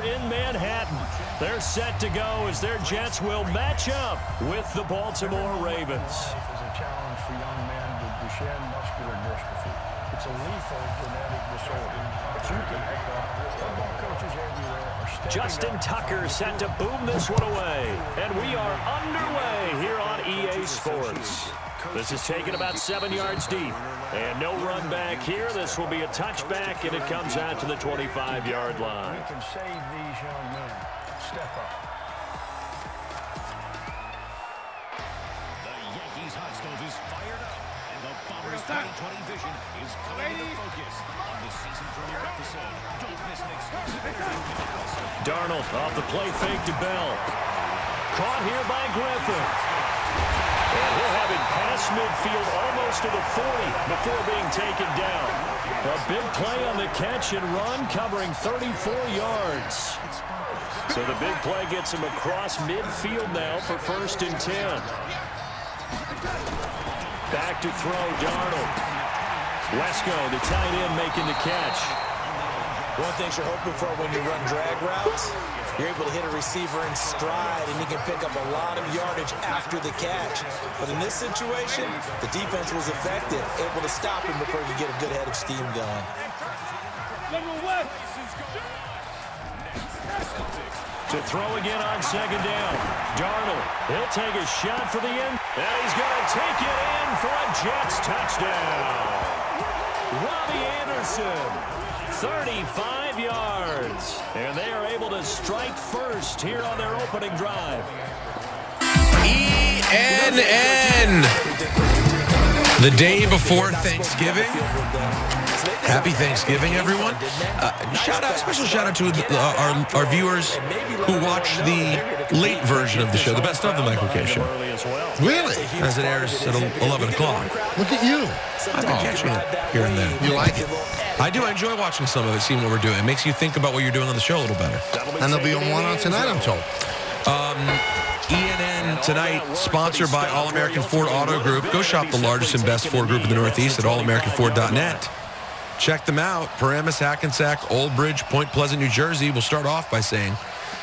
here in Manhattan. They're set to go as their Jets will match up with the Baltimore Ravens. Is a challenge for young men with Duchenne muscular dystrophy. It's a lethal genetic disorder. But you can football coaches everywhere are stepping Justin Tucker set to boom this one away. And we are underway here on EA Sports. This is taken about 7 yards deep. And no run back here. This will be a touchback, and it comes out to the 25-yard line. You can save these young men. Step up. The Yankees hot stove is fired up, and the Bombers 2020 vision is coming into focus on the season premiere episode. Don't miss an exclusive interview with Allison. Darnold off the play fake to Bell. Caught here by Griffin. And he'll have it past midfield almost to the 40 before being taken down. A big play on the catch and run covering 34 yards. So the big play gets him across midfield now for 1st and 10. Back to throw, Darnold. Wesco, the tight end, making the catch. One thing you're hoping for when you run drag routes, you're able to hit a receiver in stride, and you can pick up a lot of yardage after the catch. But in this situation, the defense was effective, able to stop him before you get a good head of steam going. To throw again on 2nd down. Darnold, he'll take a shot for the end. And he's going to take it in for a Jets touchdown. Robbie Anderson. 35 yards. And they are able to strike first here on their opening drive. ENN. The day before Thanksgiving. Happy Thanksgiving, everyone. Special shout out to our viewers who watch the late version of the show, the best of the Michael K. Show. Really? As it airs at 11 o'clock. Look at you. I've been catching it here and there. You like it? I do. I enjoy watching some of it, seeing what we're doing. It makes you think about what you're doing on the show a little better. And there'll be one on tonight, I'm told. ENN tonight, sponsored by All-American Ford Auto Group. Go shop the largest and best Ford group in the Northeast at allamericanford.net. Check them out. Paramus, Hackensack, Old Bridge, Point Pleasant, New Jersey. We'll start off by saying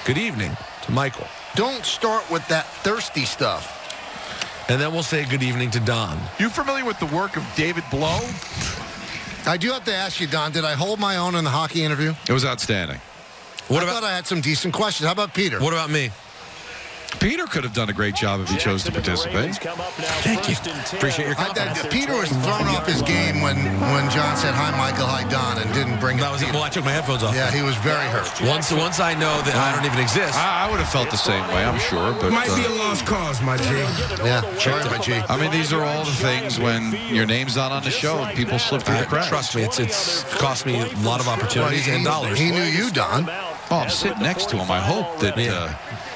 good evening to Michael. Don't start with that thirsty stuff. And then we'll say good evening to Don. You familiar with the work of David Blow? I do have to ask you, Don, did I hold my own in the hockey interview? It was outstanding. I thought I had some decent questions. How about Peter? What about me? Peter could have done a great job if he chose to participate. Thank you. Appreciate your confidence. Peter was thrown off his game when John said, hi, Michael, hi, Don, and didn't bring That was it. Well, I took my headphones off. Yeah, he was very hurt. Once I know that I don't even exist. I would have felt the same way, I'm sure. But might be a lost cause, my G. Yeah, sorry, my G. I mean, these are all the things when your name's not on the show and people slip through the cracks. Trust me, it's cost me a lot of opportunities and dollars. He knew you, Don. Oh, I'm sitting next to him. I hope that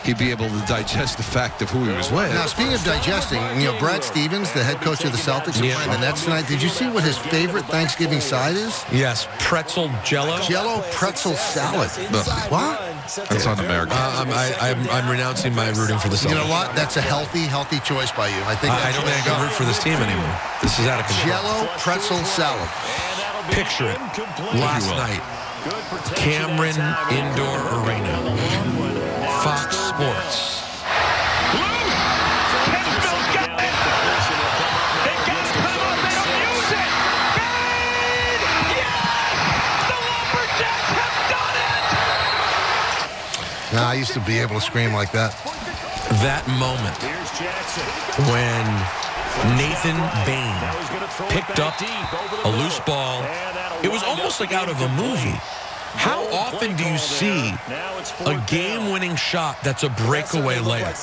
he'd be able to digest the fact of who he was with. Now, speaking of digesting, Brad Stevens, the head coach of the Celtics, is playing the Nets tonight. Did you see what his favorite Thanksgiving side is? Yes, pretzel jello. Jello pretzel salad. What? That's un-American. I'm renouncing my rooting for the Celtics. You know what? That's a healthy choice by you. I think I don't think I can root for this team anymore. This is out of control. Jello pretzel salad. Picture it. Last night, Cameron Indoor Arena, Fox Sports. Nah, I used to be able to scream like that. That moment when Nathan Bain picked up a loose ball, it was almost like out of a movie. How often do you see a game-winning shot that's a breakaway layup?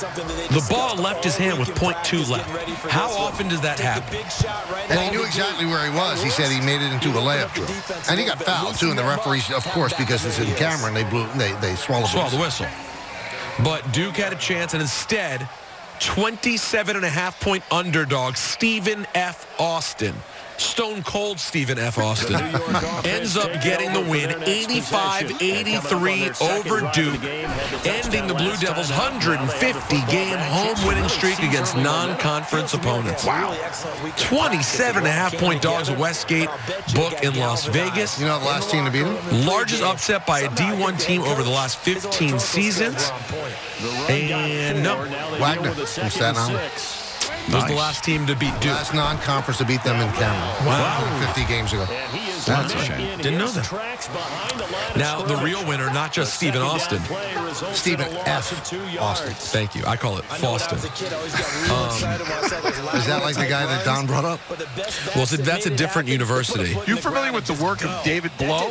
The ball left his hand with .2 left. How often does that happen? And he knew exactly where he was. He said he made it into a layup drill. And he got fouled, too. And the referees, of course, because it's in camera, and they swallowed the whistle. But Duke had a chance, and instead, 27.5-point underdog Stephen F. Austin Stone Cold Stephen F. Austin ends up getting the win, 85-83 over Duke, ending the Blue Devils' 150-game home winning streak against non-conference opponents. Wow. 27.5-point dogs at Westgate, book in Las Vegas. You know the last team to beat them? Largest upset by a D1 team over the last 15 seasons. And no. Wagner from Staten Island. Was the last team to beat Duke. Last non-conference to beat them in Cameron. Wow. 50 games ago. That's a shame. Didn't know that. Now, the real winner, not just Stephen Austin. Stephen F. Austin. Thank you. I call it Faustin. Is that like the guy that Don brought up? Well, so that's a different university. You familiar with the work of David Blow?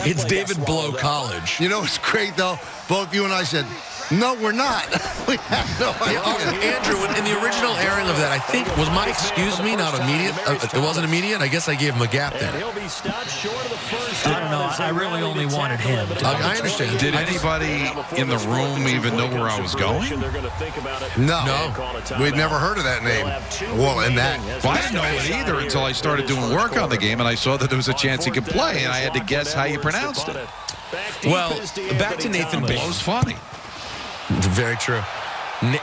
It's David Blow College. You know, it's great, though. Both you and I said, no, we're not. We have no idea. Andrew, in the original airing of that, I think, was my excuse me not immediate? It wasn't immediate? I guess I gave him a gap there. I don't know. I really only wanted him. I understand. Did anybody in the room even know where I was going? No. We'd never heard of that name. Well, and that. Well, I didn't know it either until I started doing work on the game, and I saw that there was a chance he could play, and I had to guess how you pronounced it. Well, back to Nathan Bain. Blow's funny. Very true.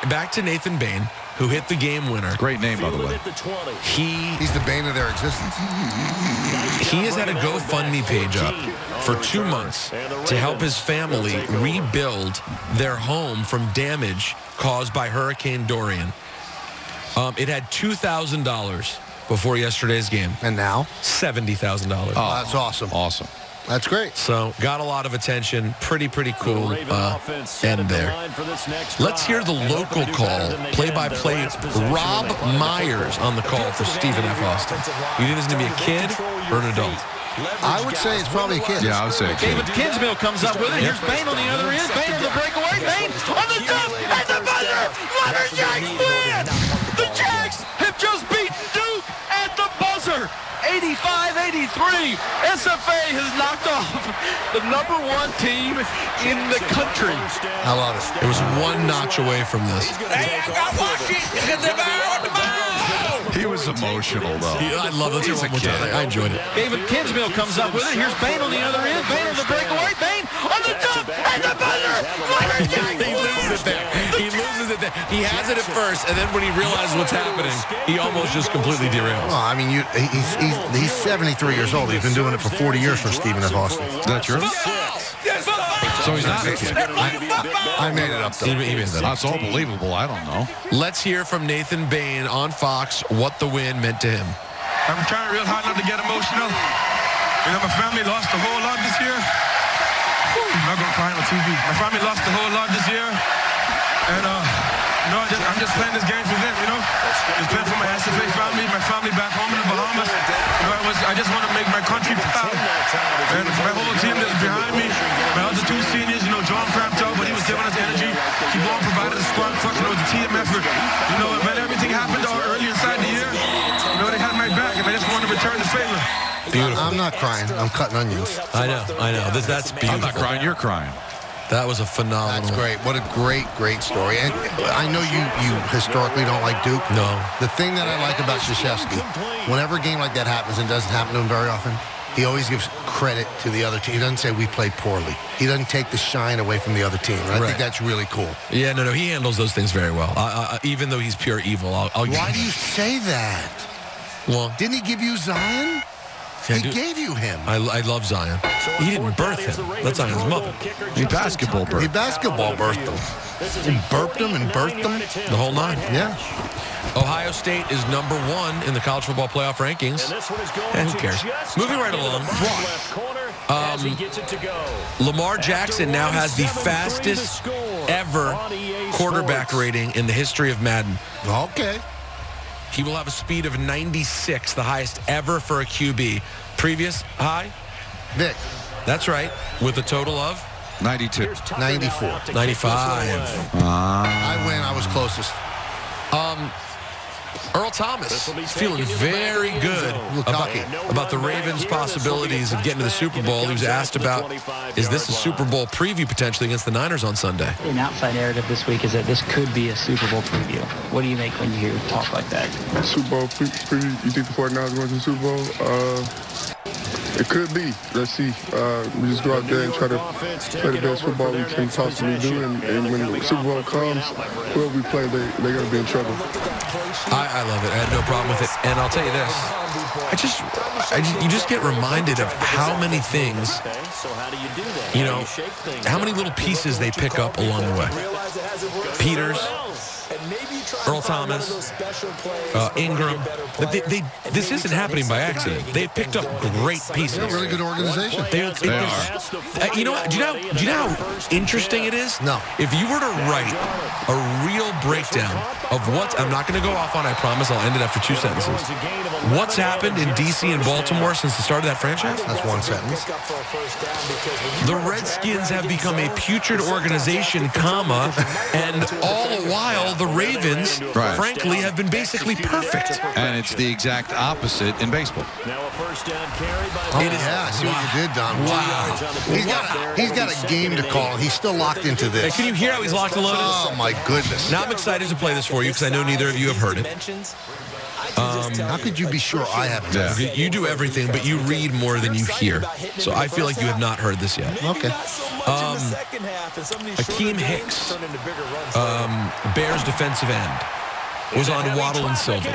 Back to Nathan Bain, who hit the game winner. Great name, by the way. He's the bane of their existence. He has had a GoFundMe page up for 2 months to help his family rebuild their home from damage caused by Hurricane Dorian. It had $2,000 before yesterday's game. And now? $70,000. Oh, that's awesome. Awesome. That's great. So, got a lot of attention. Pretty cool end there. Let's hear the local call. Play-by-play, Rob Myers on the call for Stephen F. Austin. You think this is going to be a kid or an adult? I would say it's probably a kid. Yeah, I would say a kid. David Kinsmill comes up with it. Here's Bain on the other end. Bain on the breakaway. Bain on the dump. And the buzzer. Leonard Jacks win. The Jacks have just beaten Duke at the buzzer. 85-83. SFA has knocked off the #1 team in the country. I love it. It was one notch away from this. He was emotional, though. I love it. He's a kid. I enjoyed it. David Kinsmill comes up with it. Here's Bain on the other end. Bain on the breakaway. Bain on the dump. And the buzzer. Leonard Jacks He loses it there. He loses it there. He has it at first, and then when he realizes what's happening, he almost just completely derails. Well, I mean, he's 73 years old. He's been doing it for 40 years for Stephen F. Austin. Is that true? So he's not a kid. I made it up, though. He made that up. That's all believable. I don't know. Let's hear from Nathan Bain on Fox what the win meant to him. I'm trying real hard not to get emotional. You know, my family lost a whole lot this year. I'm not going to cry on TV. My family lost a whole lot this year. And, I'm just playing this game for them, you know? Just playing for my SFA family, my family back home in the Bahamas. You know, I just want to make my country proud. And my whole team that's behind me, my other 2 seniors, you know, John cramped out, but he was giving us energy. Keep on providing the spark for us, you know, the team effort. You know, when everything happened early inside the year, you know, they had my back, and I just wanted to return the favor. Beautiful. I'm not crying. I'm cutting onions. I know. That's beautiful. I'm not crying. You're crying. That was a phenomenal. That's great. What a great story. And I know you historically don't like Duke. No. The thing that I like about Krzyzewski, whenever a game like that happens, and it doesn't happen to him very often, he always gives credit to the other team. He doesn't say we played poorly. He doesn't take the shine away from the other team. And I think that's really cool. Yeah, no, he handles those things very well. Even though he's pure evil, Why do you say that? Well, didn't he give you Zion? He gave you him. I love Zion. He didn't birth him. That's Zion's mother. He basketball birthed. He basketball birthed him. He burped him and birthed him. The whole 9. Yeah. Ohio State is #1 in the college football playoff rankings. And who cares? Moving right along. Lamar Jackson now has the fastest ever quarterback rating in the history of Madden. Okay. He will have a speed of 96, the highest ever for a QB. Previous high? Vic. That's right, with a total of? 92. 94. 95. I win. I was closest. Earl Thomas is feeling very good about the Ravens' possibilities of getting to the Super Bowl. He was asked about, is this a Super Bowl preview potentially against the Niners on Sunday? An outside narrative this week is that this could be a Super Bowl preview. What do you make when you hear talk like that? Super Bowl preview? You think the 49ers going to the Super Bowl? It could be. Let's see. We just go out there and try to play the best football we can possibly do. And when the Super Bowl comes, whoever we play, they're going to be in trouble. I love it. I had no problem with it. And I'll tell you this. You just get reminded of how many things, how many little pieces they pick up along the way. Peters, Earl Thomas, Ingram. This isn't happening by accident. They've picked up great pieces. They're a really good organization. They are. You know what? Do you know how interesting it is? No. If you were to write a real breakdown of what, I'm not going to go off on, I promise, I'll end it after 2 sentences. What's happened in D.C. and Baltimore since the start of that franchise? That's 1 sentence. The Redskins have become a putrid organization, comma, and all the while the Ravens, frankly, have been basically perfect. And it's the exact opposite in baseball. Now a first down carry by I see what you did, Don. Wow. He's got a game to call. He's still locked into this. Hey, can you hear how he's locked and loaded? Oh, my goodness. Now I'm excited to play this for you because I know neither of you have heard it. How could you be sure I haven't? Yeah. You do everything, but you read more than you hear. So I feel like you have not heard this yet. Okay. Akeem Hicks, Bears defensive end, was on Waddle and Sylvie.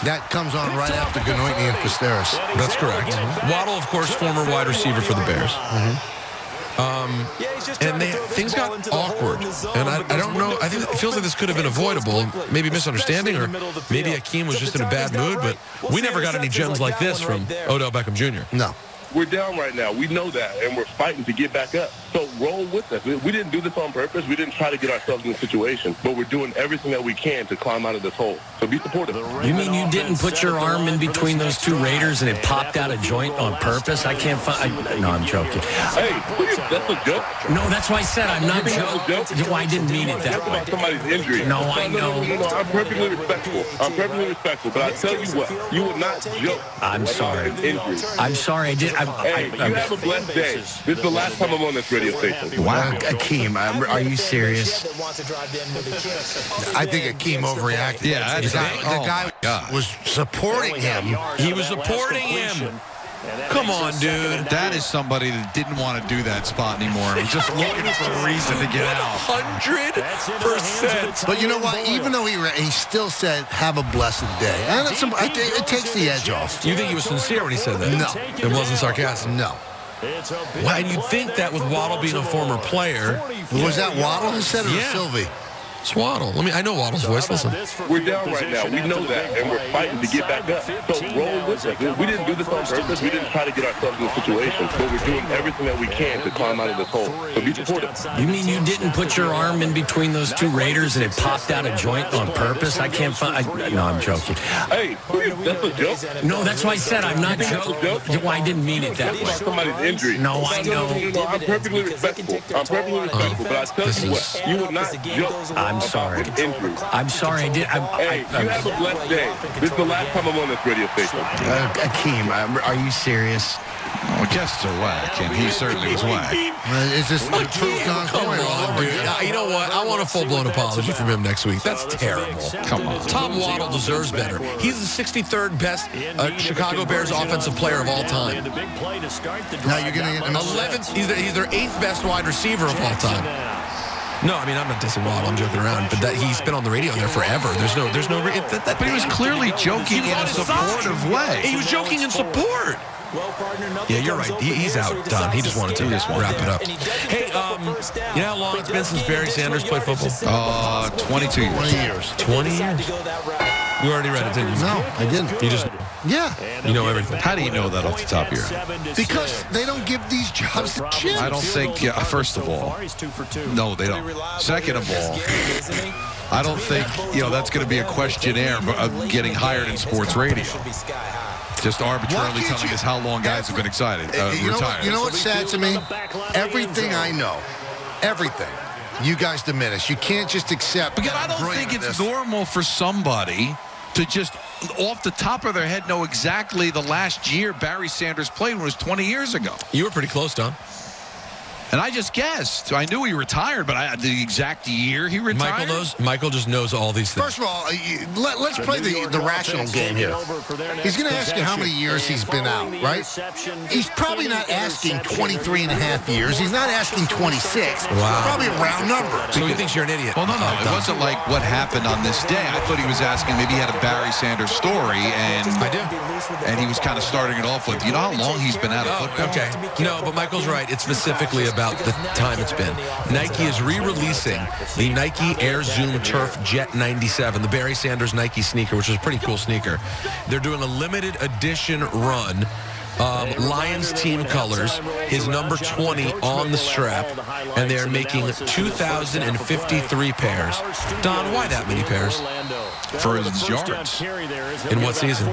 That comes on right after Ganoitney and Fisteris. That's correct. Waddle, of course, former wide receiver for the Bears. And things got awkward. And I don't know. I think it feels like this could have been avoidable. Maybe misunderstanding, or maybe Akeem was just in a bad mood. But we never got any gems like this from Odell Beckham Jr. No. We're down right now. We know that, and we're fighting to get back up. So roll with us. We didn't do this on purpose. We didn't try to get ourselves in a situation, but we're doing everything that we can to climb out of this hole. So be supportive. You mean you didn't put your arm in between those 2 Raiders and it popped out a joint on purpose? I can't find... No, I'm joking. Hey, please, that's a joke. No, that's why I said I'm not joking. Well, I didn't mean it that way. About somebody's injury. No, I know. No, I'm perfectly respectful. But I tell you what, you would not joke. I'm sorry. I'm sorry. I did. You have a blessed day. This is the last time I'm on this radio station. Wow. Akeem, are you serious? I think Akeem overreacted. Yeah, the guy was supporting him. He was supporting him. Come on, dude. That is somebody that didn't want to do that spot anymore. He's just looking for a reason to get out. 100%. But you know what? Even though he still said, have a blessed day. And it takes the edge off. You think he was sincere when he said that? No. It wasn't sarcastic? No. Well, and you'd think that with Waddle being a former player. Was that Waddle who said it, or Sylvie? It's Waddle. I know Waddle's voice. Listen. We're down right now. We know that, and we're fighting to get back up. So roll with us. We didn't do this on purpose. We didn't try to get ourselves in a situation, but we're doing everything that we can to climb out of this hole. So be supportive. You mean you didn't put your arm in between those 2 Raiders and it popped out a joint on purpose? I can't find... No, I'm joking. Hey, please, that's a joke. No, that's why I said I'm not joking. Well, I didn't mean it that way. About somebody's injury. No, I know. No, I'm perfectly respectful. But I tell you what, you would not joke. I'm sorry. I'm sorry. I did. Hey, you have a blessed day. This is the last time I'm on this radio station. Akeem, are you serious? Well, guests are whack, and he certainly was whack. It's just the truth on point. You know what? I want a full-blown apology from him next week. That's terrible. Come on. Tom Waddle deserves better. He's the 63rd best Chicago Bears offensive player of all time. Now you're going to get 11th. He's their 8th best wide receiver of all time. No, I'm not dissing Waddle. I'm joking around, but he's been on the radio there forever. There's no. But he was clearly joking in a supportive way. He was joking in support. Yeah, you're right. He's out, Don. He just wanted to wrap it up. Hey, you know how long it's been since Barry Sanders played football? 22 years. 20 years. 20 years? You already read it, didn't you? No, I didn't. You just... Yeah. You know everything. How do you know that off the top of your head? Because they don't give these jobs to chimps. I don't think, first of all, no, they don't. Second of all, I don't think, that's going to be a questionnaire of getting hired in sports radio. Just arbitrarily telling us how long guys have been excited, retired. You know what's sad to me? Everything I know, everything You guys diminish. You can't just accept. Because I don't think it's normal for somebody to just, off the top of their head, know exactly the last year Barry Sanders played when it was 20 years ago. You were pretty close, Don. And I just guessed. I knew he retired, but the exact year he retired. Michael just knows all these things. First of all, let's play the rational game here. He's going to ask you how many years he's been out, right? He's probably not asking 23 and a half years. He's not asking 26. Wow. Probably a round number. So he thinks you're an idiot. Well, no. It wasn't like what happened on this day. I thought he was asking, maybe he had a Barry Sanders story, and I do. And he was kind of starting it off with, you know how long he's been out of football? Okay. No, but Michael's right. It's specifically about the time it's been. Nike is re-releasing the Nike Air Zoom Turf Jet 97, the Barry Sanders Nike sneaker, which is a pretty cool sneaker. They're doing a limited edition run. Lions team colors, his number 20 on the strap, and they're making 2,053 pairs. Don, why that many pairs? For his yards. In what season?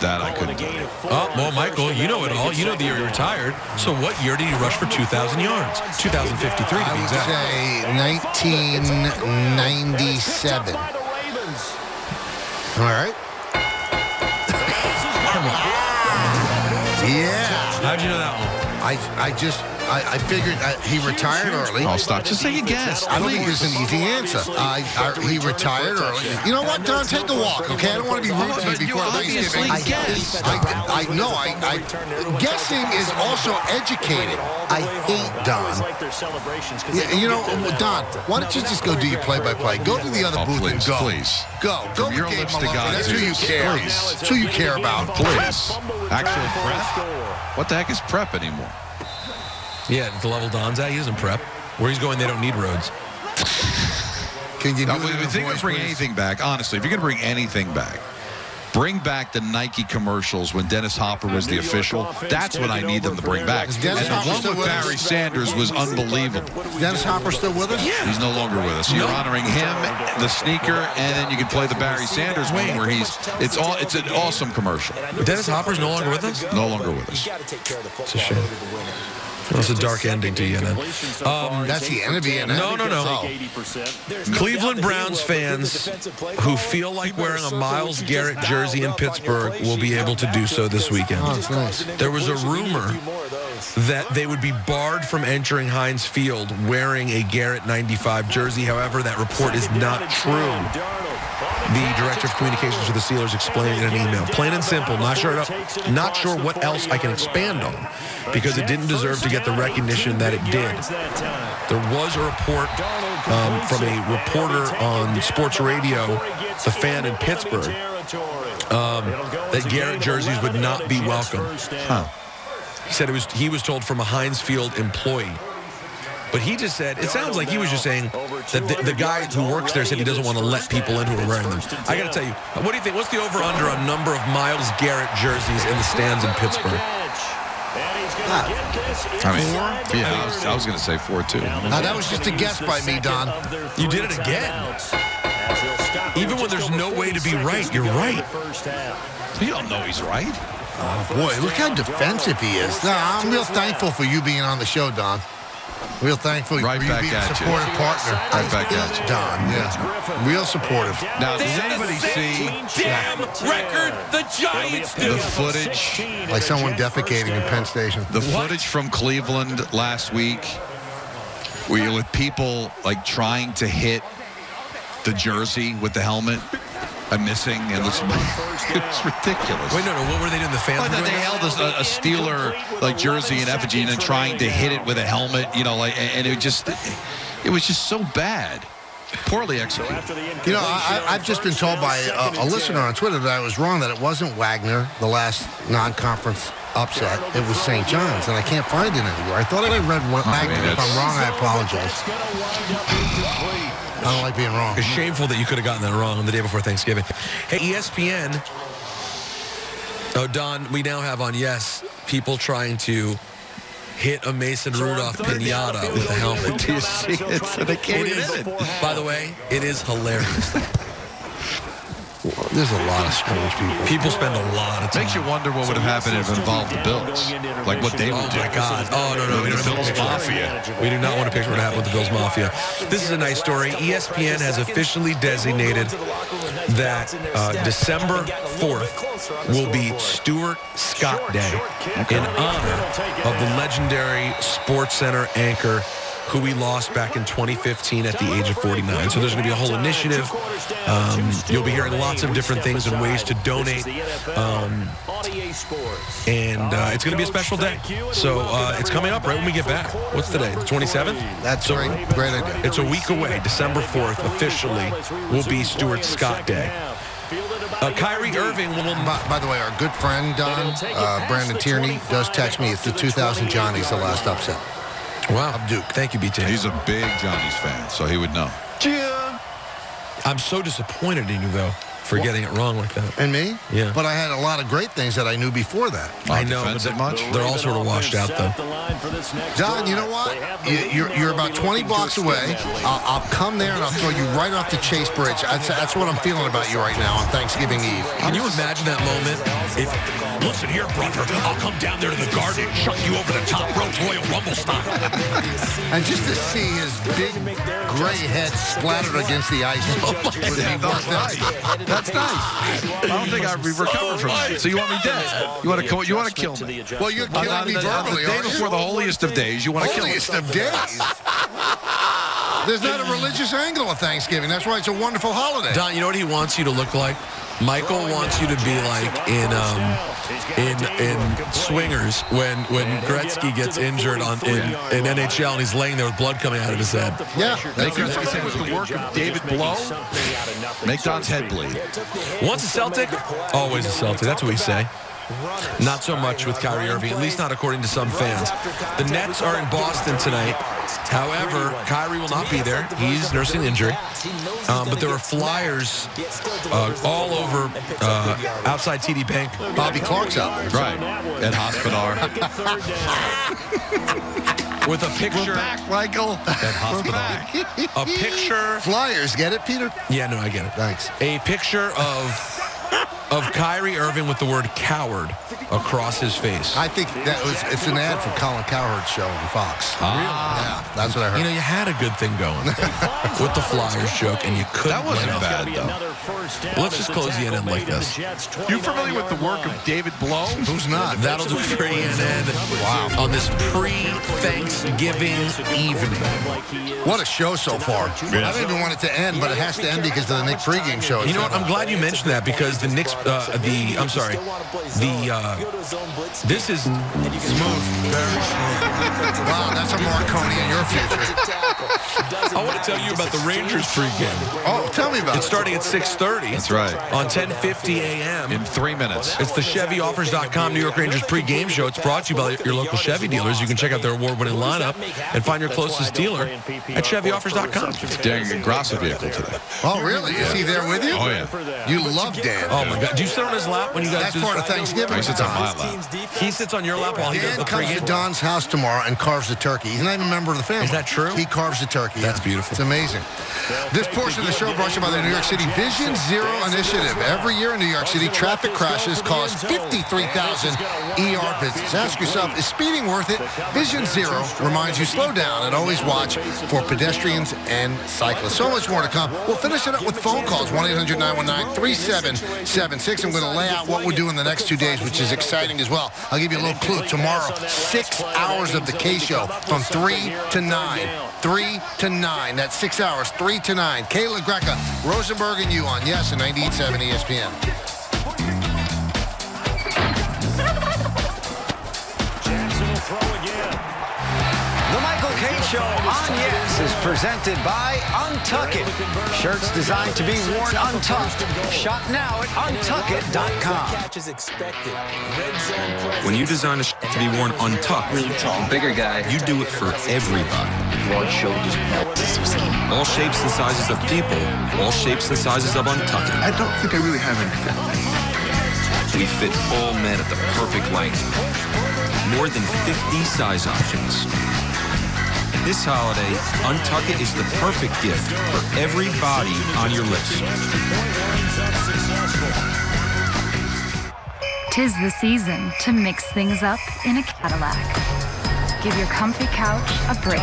That I couldn't tell you. Oh, well, Michael, you know it all. You know the year he retired. So what year did he rush for 2,000 yards? 2,053 to be exact. I would say 1997. All right. Yeah. How'd you know that one? I figured he retired early. Oh, stop. Just say you guessed. I don't think there's an easy answer. He retired early. You know what, Don? Take a walk, okay? I don't want to be rude to you before Thanksgiving. I know. Guessing is also educated. I hate Don. You know, Don, why don't you just go do your play-by-play? Go to the other booth and go. Please. Go. Go From your with Dave lips to Maloney. God's That's who you ears. care. Please. That's who you care about. Please. Actual prep? What the heck is prep anymore? Yeah, the level Don's at, he doesn't prep. Where he's going, they don't need roads. Can you do Now, if you're going to bring anything back, honestly, if you're going to bring anything back, bring back the Nike commercials when Dennis Hopper was the official. That's what I need them to bring back. And the one with Barry Sanders was unbelievable. Is Dennis Hopper still with us? Yeah. He's no longer with us. You're honoring him, the sneaker, and then you can play the Barry Sanders one where it's an awesome commercial. Dennis Hopper's no longer with us? No longer with us. It's a shame. Well, it's a dark ending to you, then. That's the end of the end. No. Cleveland Browns fans who feel like wearing a Myles Garrett jersey in Pittsburgh will be able to do so this weekend. Oh, that's nice. There was a rumor that they would be barred from entering Heinz Field wearing a Garrett 95 jersey. However, that report is not true. The director of communications for the Steelers explained in an email. Plain and simple, not sure what else I can expand on, because it didn't deserve to get the recognition that it did. There was a report from a reporter on sports radio, the fan in Pittsburgh, that Garrett jerseys would not be welcome. He said he was told from a Heinz Field employee. But he just said, it sounds like he was just saying that the guy who works there said he doesn't want to let people in who are wearing them. I got to tell you, what do you think? What's the over-under on number of Myles Garrett jerseys in the stands in Pittsburgh? I was going to say 4, too. That was just a guess by me, Don. You did it again. Even when there's no way to be right, you're right. You don't know he's right. Oh, boy, look how defensive he is. I'm real thankful for you being on the show, Don. Real thankful for you being a supportive partner. Right back at you. Don, yeah. Real supportive. Now, does anybody see damn record the Giants do? The footage? Like someone defecating in Penn Station. The footage from Cleveland last week, where you're with people like trying to hit the jersey with the helmet. I'm missing, and it's ridiculous. Wait, no, what were they doing? The fans? Well, they held a Steeler like jersey in effigy and then trying to hit it with a helmet, and it was just so bad, poorly executed. I've just been told by a listener on Twitter that I was wrong, that it wasn't Wagner, the last non-conference upset. It was St. John's, and I can't find it anywhere. I thought I read Wagner. If I'm wrong, I apologize. I don't like being wrong. It's shameful that you could have gotten that wrong on the day before Thanksgiving. Hey, ESPN. Oh, Don, we now have on Yes people trying to hit a Mason Rudolph pinata with a helmet. Do you see it? So they can't By the way, it is hilarious. There's a lot of strange people. People spend a lot of time. Makes you wonder what would have happened if it involved the Bills. Like what they would do. Oh, my God. Oh, no. We don't The Bills Mafia. We do not want to picture what happened with the Bills Mafia. This is a nice story. ESPN has officially designated that December 4th will be Stuart Scott Day in honor of the legendary SportsCenter anchor who we lost back in 2015 at the age of 49. So there's going to be a whole initiative. You'll be hearing lots of different things and ways to donate. And it's going to be a special day. So it's coming up right when we get back. What's today? The 27th? That's great idea. It's a week away. December 4th officially will be Stuart Scott Day. Kyrie Irving will... By the way, our good friend, Don, Brandon Tierney, does text me. It's the 2000 Johnny's, the last upset. Wow. Duke. Thank you, BT. He's a big Johnny's fan, so he would know. I'm so disappointed in you, though, for getting it wrong like that. And me? Yeah. But I had a lot of great things that I knew before that. I know, but they're all sort of washed out, though. Don, you know what? You're about 20 blocks away. I'll come there and I'll throw you right off the Chase Bridge. That's what I'm feeling about you right now on Thanksgiving Eve. Can you imagine that moment? If, listen here, brother, I'll come down there to the garden and chuck you over the top rope, Royal Rumble style. And just to see his big gray head splattered against the ice. That's nice. I don't think I've recovered from that. So you want me dead? You want to kill me? Well, you're killing me verbally. The day before the holiest of days, you want to kill me. Holiest of days? There's not a religious angle of Thanksgiving. That's why it's a wonderful holiday. Don, you know what he wants you to look like? Michael wants you to be like in Swingers when Gretzky gets injured in NHL and he's laying there with blood coming out of his head. Yeah. Make Gretzky say with the work of David Blow. Make Don's head bleed. Once a Celtic, always a Celtic. That's what we say. Not so much with Kyrie Irving, at least not according to some fans. The Nets are in Boston tonight. However, Kyrie will not be there. He's nursing an injury. But there are flyers all over outside TD Bank. Bobby Clark's out. Right. Ed Hospodar. With a picture. We're back, Michael. Ed Hospodar. A picture. Flyers, get it, Peter? Yeah, no, I get it. Thanks. A picture of Kyrie Irving with the word coward across his face. I think it's an ad for Colin Cowherd's show on Fox. Yeah, that's what I heard. You know, you had a good thing going with the Flyers joke, and you couldn't. That wasn't bad, though. Let's just close the NN like this. You familiar with the work of David Blow? Who's not? That'll do it for ENN. Wow. On this pre-Thanksgiving evening. What a show so far. I don't even want it to end, but it has to end because of the Knicks pregame show. You know what? I'm glad you mentioned that because the Knicks, this is smooth. Very smooth. Wow, that's a Marconi in your future. I want to tell you about the Rangers pregame. Oh, tell me about it. It's starting at 6:30. That's right. On 10:50 a.m. In 3 minutes. It's the ChevyOffers.com New York Rangers pregame show. It's brought to you by your local Chevy dealers. You can check out their award-winning lineup and find your closest dealer at ChevyOffers.com. Dan Grasso vehicle today. Oh, really? Is he there with you? Oh, yeah. You love Dan. Oh, my God. Do you sit on his lap when you guys do That's part of Thanksgiving. He sits on my lap. He sits on your lap while he does Dan the comes to pregame? Don's house tomorrow and carves the turkey. He's not even a member of the family. Is that true? He carves the turkey. That's beautiful. It's amazing. This portion of the show brought to you by the New York City Vision Zero Initiative. Every year in New York City, traffic crashes cause 53,000 ER visits. Ask yourself, is speeding worth it? Vision Zero reminds you slow down and always watch for pedestrians and cyclists. So much more to come. We'll finish it up with phone calls, 1-800-919-3776. I'm going to lay out what we're doing the next 2 days, which is exciting as well. I'll give you a little clue. Tomorrow, 6 hours of the K-Show from 3 to 9. 3 to 9. That's 6 hours, 3 to 9. Kayla Greca, Rosenberg, and you on Yes and 98.7 ESPN. Jackson will throw again. The Michael K. Show on Yes is presented by Untuck It. Shirts designed to be worn untucked. Shop now at untuckit.com. When you design a shirt to be worn untucked, bigger guy, you do it for everybody. Broad shoulders, all shapes and sizes of people, all shapes and sizes of untucked. I don't think I really have anything. We fit all men at the perfect length. More than 50 size options. This holiday, Untuck It is the perfect gift for everybody on your list. 'Tis the season to mix things up in a Cadillac. Give your comfy couch a break.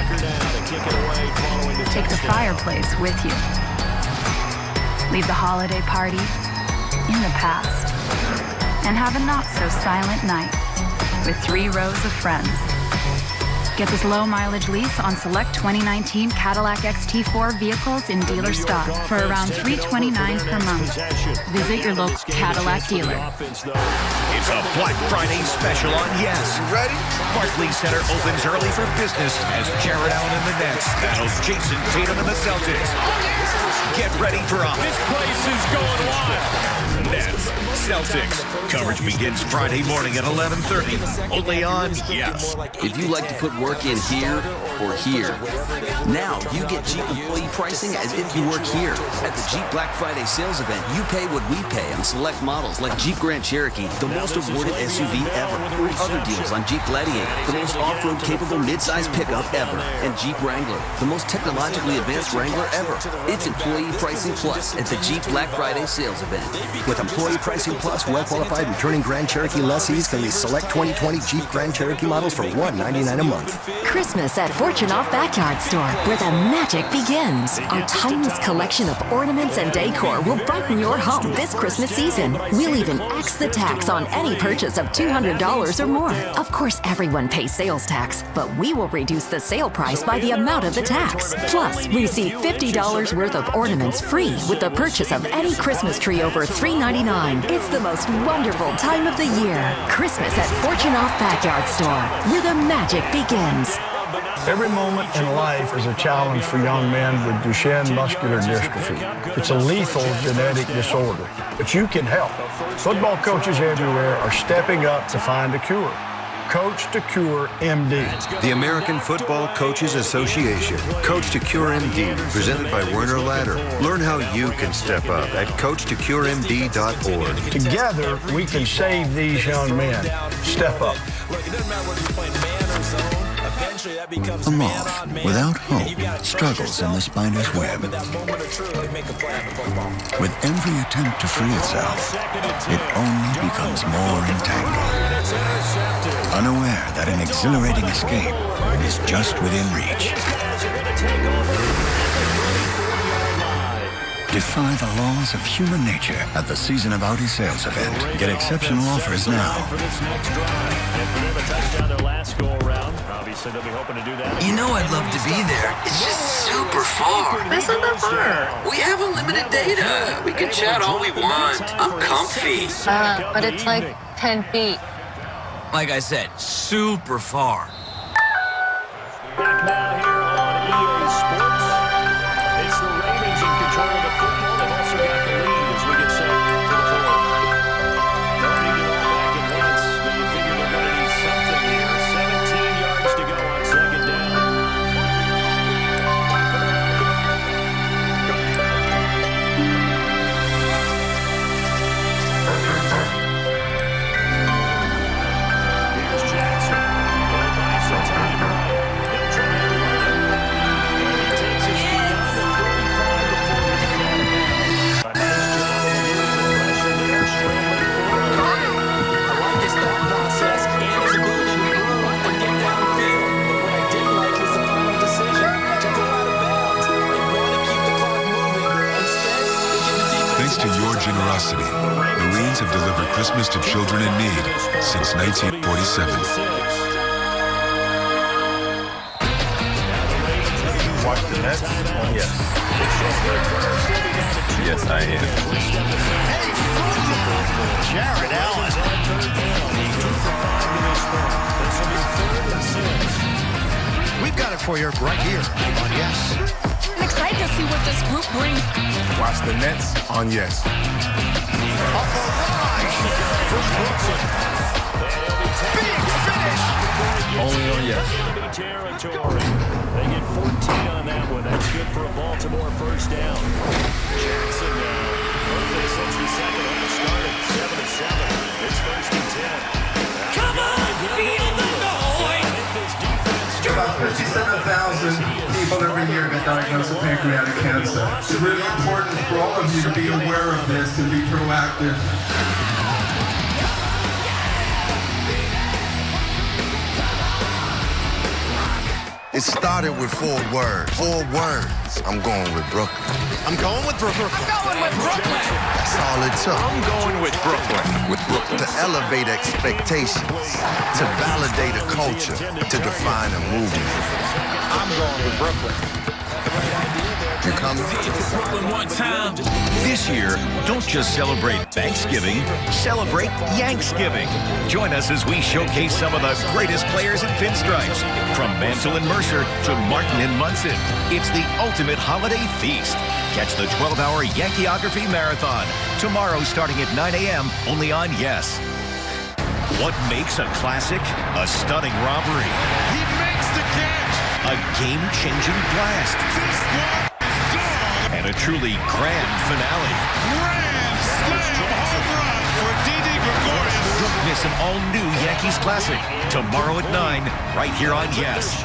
Take the fireplace with you. Leave the holiday party in the past. And have a not-so-silent night with 3 rows of friends. Get this low-mileage lease on select 2019 Cadillac XT4 vehicles in dealer stock for around $329 per month. Visit your local Cadillac dealer. It's a Black Friday special on Yes. You ready? Barclays Center opens early for business as Jared Allen and the Nets battles Jason Tatum and the Celtics. Get ready for a This place is going wild. Nets, Celtics. Coverage begins Friday morning at 11:30. Only on Yes. If you like to put work in here or here, now you get Jeep employee pricing as if you work here. At the Jeep Black Friday sales event, you pay what we pay on select models like Jeep Grand Cherokee, the most awarded SUV ever, or other deals on Jeep Gladiator, the most off-road capable midsize pickup ever, and Jeep Wrangler, the most technologically advanced Wrangler ever. It's employee pricing plus at the Jeep Black Friday sales event. With employee pricing plus, well-qualified returning Grand Cherokee lessees can lease select 2020 Jeep Grand Cherokee models for $199 a month. Christmas at Fortune Off Backyard Store, where the magic begins. Our timeless collection of ornaments and decor will brighten your home this Christmas season. We'll even X the tax on any purchase of $200 or more. Of course, everyone pays sales tax, but we will reduce the sale price by the amount of the tax. Plus, receive $50 worth of ornaments free with the purchase of any Christmas tree over $399. It's the most wonderful time of the year. Christmas at Fortune Off Backyard Store, where the magic begins. Every moment in life is a challenge for young men with Duchenne muscular dystrophy. It's a lethal genetic disorder, but you can help. Football coaches everywhere are stepping up to find a cure. Coach to Cure MD. The American Football Coaches Association. Coach to Cure MD, presented by Werner Ladder. Learn how you can step up at coachtoCureMD.org. Together, we can save these young men. Step up. A moth without hope struggles in the spider's web. With every attempt to free itself, it only becomes more entangled. Unaware that an exhilarating escape is just within reach. Defy the laws of human nature at the Season of Audi sales event. Get exceptional offers now. You know I'd love to be there. It's just super far. That's not that far. We have unlimited data. We can chat all we want. I'm comfy. But it's like 10 feet. Like I said, super far. Back now here on EA Sports. It's the Ravens in control of the football. They've also got the lead as we get set for the fourth. Don't need it all back at once, but you figure they're going to need something here. 17 yards to go on second down. Here's Jackson. He'll buy some time right. He'll try and run it. And he takes us beyond the 35 before we get out of bounds. A nice job of eluding the pressure there, scrambling forward. I like his thought process and his ability to move and get downfield. But what I didn't like was the final decision to go out of bounds. They want to keep the clock moving. Instead, they give the defense. Thanks to your generosity, Marines have delivered Christmas to children in need since 1947. Watch the Nets? Yes. Yes, I am. Jared Allen. We've got it for you right here on Yes. I'm excited to see what this group brings. Watch the Nets on Yes. Only on yes. Territory. They get 14 on that one. That's good for a Baltimore first down. Jackson now. Perfect since the second half started. 7-7. It's first and 10. Come on, feel the noise. About 57,000 people every year get diagnosed with pancreatic cancer. It's really important for all of you to be aware of this and be proactive. It started with 4 words. 4 words. I'm going with Brooklyn. I'm going with Brooklyn. I'm going with Brooklyn. That's all it took. I'm going with Brooklyn. With Brooklyn. To elevate expectations, to validate a culture, to define a movement. I'm going with Brooklyn. You coming? Brooklyn one time. This year, don't just celebrate Thanksgiving, celebrate Yanksgiving. Join us as we showcase some of the greatest players in pinstripes, from Mantle and Mercer to Martin and Munson. It's the ultimate holiday feast. Catch the 12-hour Yankeeography Marathon tomorrow starting at 9 a.m. only on Yes. What makes a classic? A stunning robbery. He makes the catch. A game-changing blast. This one is gone. And a truly grand finale. Grand slam home run for Didi Gregorius. Don't miss an all-new Yankees classic tomorrow at 9 right here on Yes.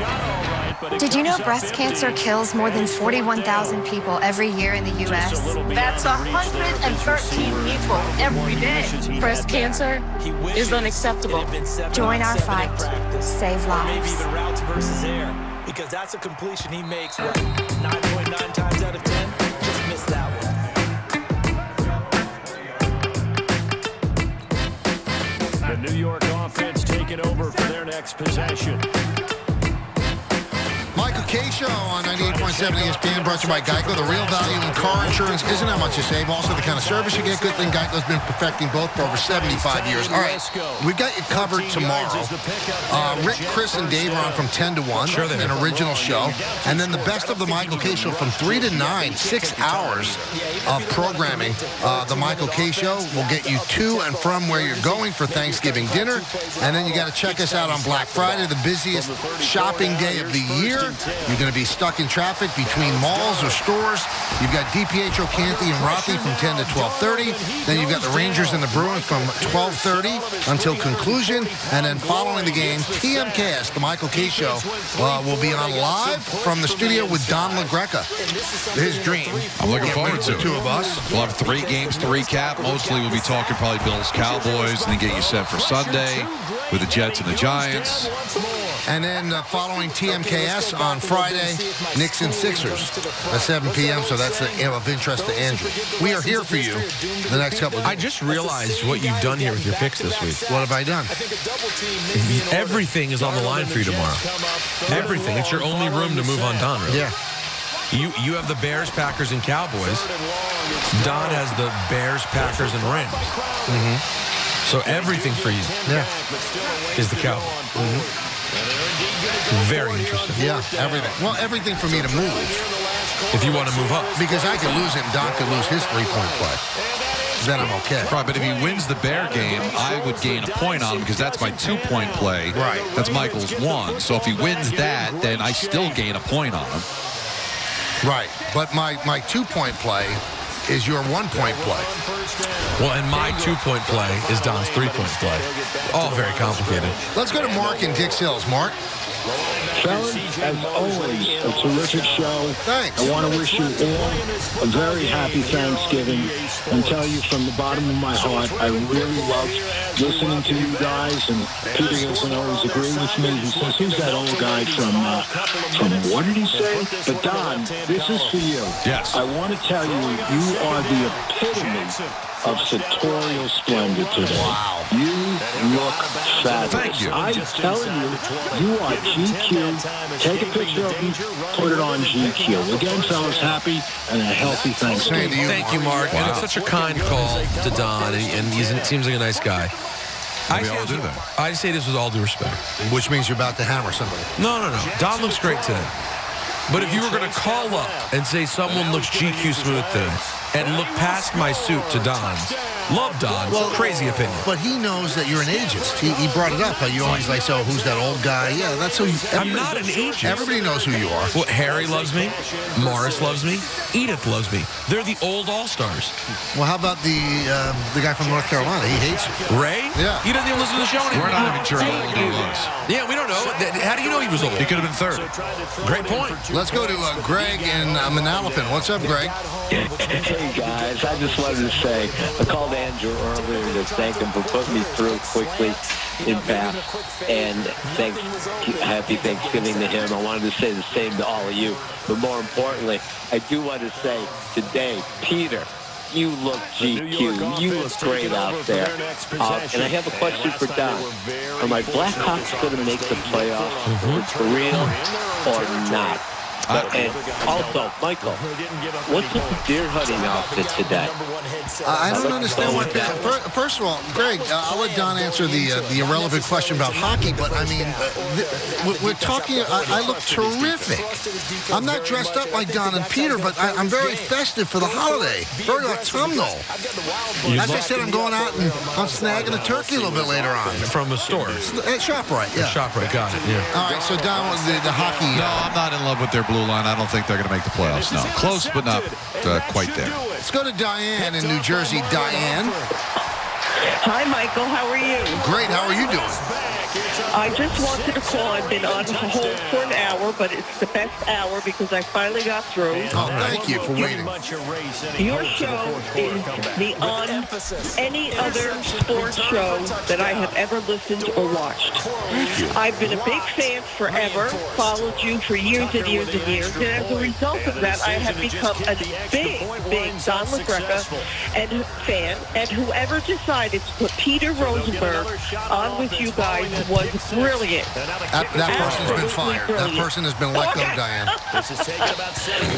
Did you know breast cancer kills more than 41,000 people every year in the U.S.? That's 113 people every day. Breast cancer is unacceptable. Join our fight. Save lives. Maybe the routes versus air, because that's a completion he makes 9.9 times out of 10. Just missed that one. The New York offense taking over for their next possession. Michael K. Show on 98.7 ESPN, brought to you by Geico. The real value in car insurance isn't how much you save, also the kind of service you get. Good thing Geico's been perfecting both for over 75 years. All right, we've got you covered tomorrow. Rick, Chris, and Dave are on from 10 to 1, an original show. And then the best of the Michael K. Show from 3 to 9, 6 hours of programming. The Michael K. Show will get you to and from where you're going for Thanksgiving dinner. And then you got to check us out on Black Friday, the busiest shopping day of the year. You're going to be stuck in traffic between malls or stores. You've got DiPietro, Canty, and Rothy from 10 to 12:30. Then you've got the Rangers and the Bruins from 12:30 until conclusion. And then following the game, TMCast, the Michael K. Show, will be on live from the studio with Don LaGreca. His dream. I'm looking forward to the it. two of us. We'll have 3 games to recap. Mostly we'll be talking probably Bills, Cowboys, and then get you set for Sunday with the Jets and the Giants. And then following TMKS on Friday, Knicks and Sixers at 7 p.m. So that's of interest to Andrew. We are here for you the next couple of days. I just realized what you've done here with your picks this week. What have I done? Everything is on the line for you tomorrow. Everything. It's your only room to move on Don, really. Yeah. You have the Bears, Packers, and Cowboys. Don has the Bears, Packers, and Rams. Mm-hmm. So everything for you is the Cowboys. Mm-hmm. Very interesting. Yeah, everything. Well, everything for me to move. If you want to move up. Because I could lose it and Don could lose his three-point play. Then I'm okay. Right, but if he wins the Bear game, I would gain a point on him because that's my 2-point play. Right. That's Michael's 1. So if he wins that, then I still gain a point on him. Right. But my 2-point play is your 1-point play. Well, and my 2-point play is Don's 3-point play. All very complicated. Let's go to Mark in Dix Hills. Mark? Fellas, as always, a terrific show. Thanks. I want to wish you all a very happy Thanksgiving and tell you from the bottom of my heart, I really love listening to you guys, and Peter doesn't always agree with me. He says, who's that old guy from what did he say? But Don, this is for you. Yes. I want to tell you, you are the epitome of sartorial splendor today. Wow. You look fabulous. Thank you. I'm telling you, you are GQ. Take a picture of you, put it on GQ. Again, fellas, happy and a healthy Thanksgiving. Thank you, Mark. Wow. And it's such a kind call to Don, and he seems like a nice guy. We all do that. I say this with all due respect. Which means you're about to hammer somebody. No. Don looks great today. But if you were going to call up and say someone looks GQ smooth today, and look past my suit to Don's. Love Don. Well, crazy opinion. But he knows that you're an ageist. He brought it up. You always like, so who's that old guy? Yeah, that's who you... I'm not an ageist. Everybody knows who you are. Well, Harry loves me. Morris loves me. Edith loves me. They're the old all-stars. Well, how about the guy from North Carolina? He hates you. Ray? Yeah. He doesn't even listen to the show anymore. We're not even sure how old he was. Yeah, we don't know. How do you know he was old? He could have been 30. Great point. Let's go to Greg in Manalapan. What's up, Greg? Hey, guys. I just wanted to say, I called Andrew earlier to thank him for putting me through quickly in PAP, and happy Thanksgiving to him. I wanted to say the same to all of you, but more importantly, I do want to say today, Peter, you look GQ. You look great out there. And I have a question for Don. Are my Blackhawks going to make the playoffs for real or not? And also, Michael, what's with the deer hunting outfit today? I don't understand what... First of all, Greg, I'll let Don answer the irrelevant question about hockey, but, I mean, we're talking... I look terrific. I'm not dressed up like Don and Peter, but I'm very festive for the holiday. Very autumnal. As I said, I'm going out and I'm snagging a turkey a little bit later on. From a store? At ShopRite, yeah. ShopRite, got it, yeah. All right, so Don was the hockey... No, I'm not in love with their blue line. I don't think they're going to make the playoffs. No, close, but not quite there. Let's go to Diane in New Jersey. Diane. Hi, Michael. How are you? Great. How are you doing? I just wanted to call. I've been on hold for an hour, but it's the best hour because I finally got through. Oh, thank you for waiting. Your show is beyond any other sports show that I have ever listened or watched. I've been a big fan forever, followed you for years and years and years, and as a result of that, I have become a big Don LaGreca and fan, and whoever decided to put Peter Rosenberg on with you guys was brilliant. That person's been fired. Brilliant. That person has been let go, Diane.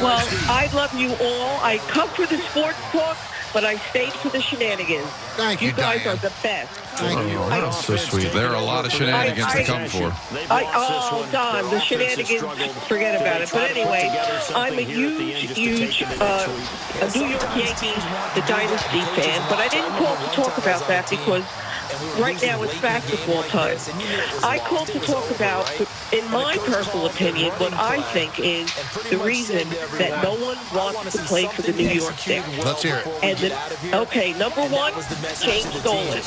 Well, I love you all. I come for the sports talk, but I stayed for the shenanigans. Thank you, You guys Diane. are the best. Thank you. That's so sweet. There are a lot of shenanigans to come for. Don, the shenanigans, forget about it. But anyway, I'm a huge New York Yankees, the dynasty fan, but I didn't call to talk about that because right now it's basketball time. I called to talk about, in my personal opinion, what I think is the reason that no one wants to play for the New York Knicks. Let's hear it. And number one, James Dolan.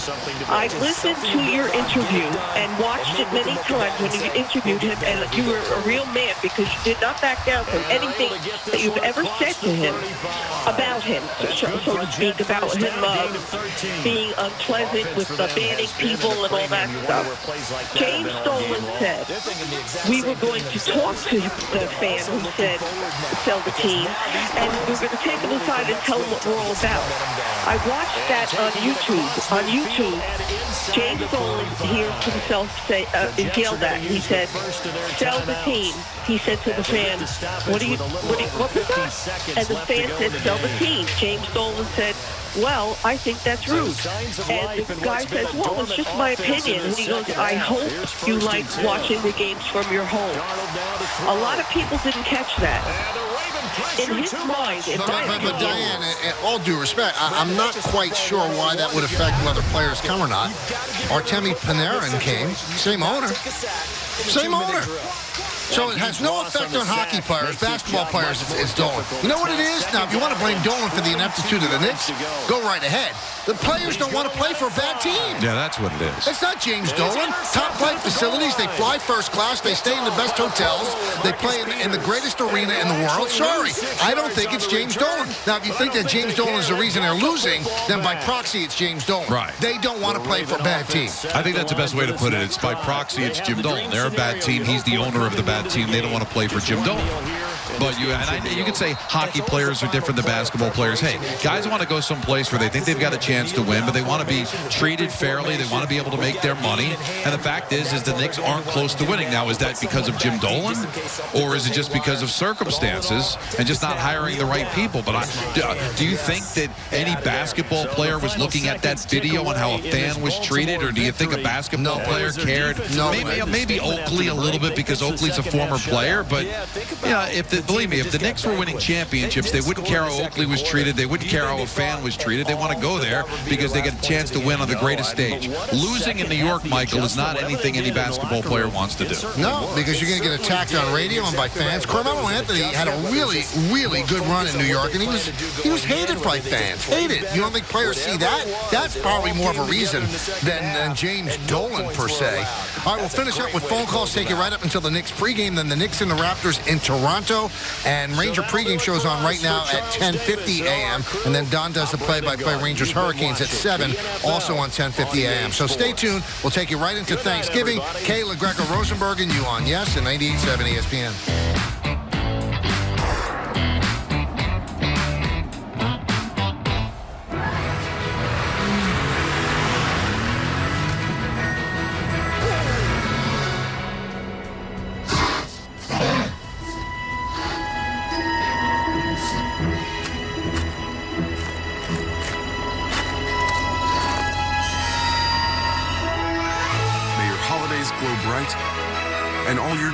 I listened to your interview and watched it many times when you interviewed him, and you were a real man because you did not back down from anything that you've ever said to him about him, so to speak, about him being unpleasant with the banning people and all that stuff. James Dolan said we were going to talk to the fan who said sell the team, and we're going to take him aside and tell him what we're all about. I watched that on YouTube. On YouTube, James Dolan hears himself say, is yelled at. He said, sell the team. He said to the fan, what was that? And the fan said, sell the team. James Dolan said, well, I think that's rude. And the guy says, well, it's just my opinion. And he goes, I hope you like watching the games from your home. A lot of people didn't catch that. In his mind, but Diane, all due respect, I'm not quite sure why that would affect whether players come or not. Artemi Panarin came, same owner. Same owner. So it has no effect on hockey players. Basketball players, it's Dolan. You know what it is? Now, if you want to blame Dolan for the ineptitude of the Knicks, go right ahead. The players don't want to play for a bad team. Yeah, that's what it is. It's not James Dolan. Top flight facilities. They fly first class. They stay in the best hotels. They play in the greatest arena in the world. Sorry, I don't think it's James Dolan. Now, if you think that James Dolan is the reason they're losing, then by proxy, it's James Dolan. Right. They don't want to play for a bad team. I think that's the best way to put it. It's by proxy, it's Jim Dolan. They're a bad team. He's the owner of the bad team. They don't want to play for Jim Dolan. But you can say hockey players are different than basketball players. Hey, guys want to go someplace where they think they've got a chance to win, but they want to be treated fairly. They want to be able to make their money. And the fact is the Knicks aren't close to winning. Now, is that because of Jim Dolan, or is it just because of circumstances and just not hiring the right people? But do you think that any basketball player was looking at that video on how a fan was treated, or do you think a basketball player cared? No. Maybe Oakley a little bit because Oakley's a former player, but yeah, if believe me, if the Knicks were winning championships, they wouldn't care how Oakley was treated. They wouldn't care how a fan was treated. They want to go there because they get a chance to win on the greatest stage. Losing in New York, Michael, is not anything any basketball player wants to do. No, because you're going to get attacked on radio and by fans. Carmelo Anthony had a really, really good run in New York, and he was hated by fans. Hated. You don't think players see that? That's probably more of a reason than James Dolan, per se. All right, we'll finish up with phone calls, take you right up until the Knicks pregame, then the Knicks and the Raptors in Toronto, and Ranger pregame shows on right now at 10:50 a.m., and then Don does the play-by-play Rangers Hurricanes at 7, also on 10:50 a.m. So stay tuned. We'll take you right into Thanksgiving. Kay LaGreca Rosenberg and you on Yes and 98.7 ESPN. Glow bright, and all your